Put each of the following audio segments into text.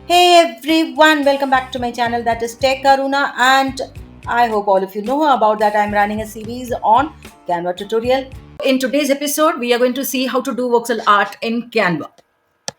Hey everyone, welcome back to my channel, that is Tech Aruna, and I hope all of you know about that. I'm running a series on Canva tutorial. In today's episode, we are going to see how to do voxel art in Canva.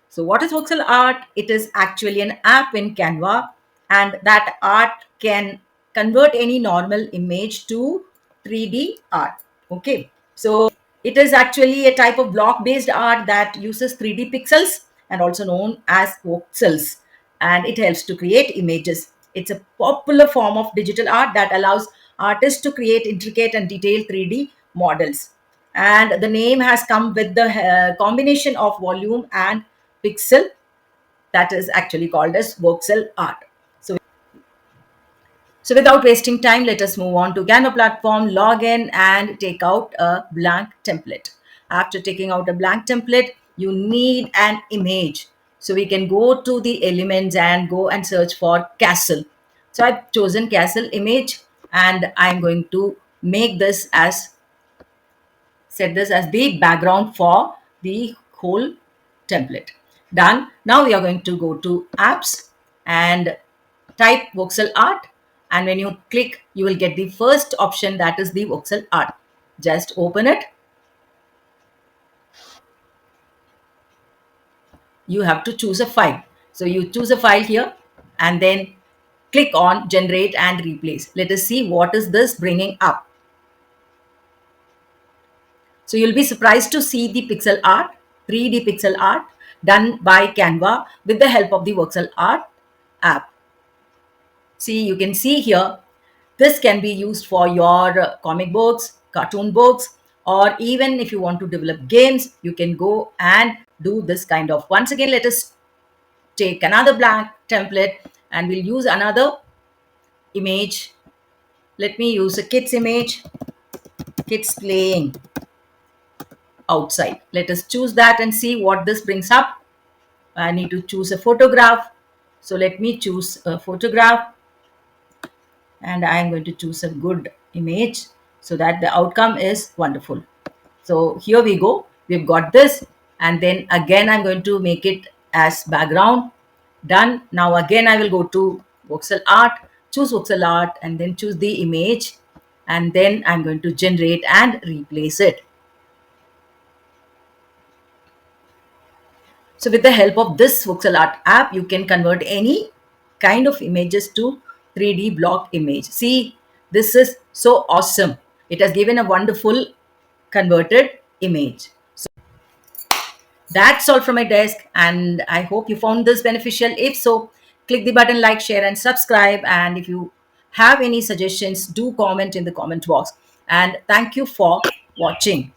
So, what is voxel art? It is actually an app in Canva, and that art can convert any normal image to 3D art. Okay, so it is actually a type of block based art that uses 3D pixels and also known as voxels, and it helps to create images. It's a popular form of digital art that allows artists to create intricate and detailed 3D models. And the name has come with the combination of volume and pixel, that is actually called as voxel art. So without wasting time, let us move on to Canva platform, log in and take out a blank template. After taking out a blank template, you need an image. So we can go to the elements and go and search for castle. So I've chosen castle image, and I'm going to make this as set this as the background for the whole template. Done. Now we are going to go to apps and type voxel art, and when you click you will get the first option, that is the voxel art. Just open it. You have to choose a file, so you choose a file here and then click on generate and replace. Let us see what is this bringing up. So you'll be surprised to see the pixel art, 3D pixel art done by Canva with the help of the voxel art app. See, you can see here, this can be used for your comic books, cartoon books, or even if you want to develop games, you can go and do this kind of. Once again, let us take another blank template and we'll use another image. Let me use a kid's image, kids playing outside. Let us choose that and see what this brings up. I need to choose a photograph. So let me choose a photograph, and I am going to choose a good image so that the outcome is wonderful. So here we go. We've got this, and then again I'm going to make it as background. Done. Now again I will go to voxel art, choose voxel art, and then choose the image, and then I'm going to generate and replace it. So with the help of this voxel art app, you can convert any kind of images to 3D block image. See, this is so awesome. It has given a wonderful converted image. So that's all from my desk, and I hope you found this beneficial. If so, click the button like, share, and subscribe. And if you have any suggestions, do comment in the comment box. And thank you for watching.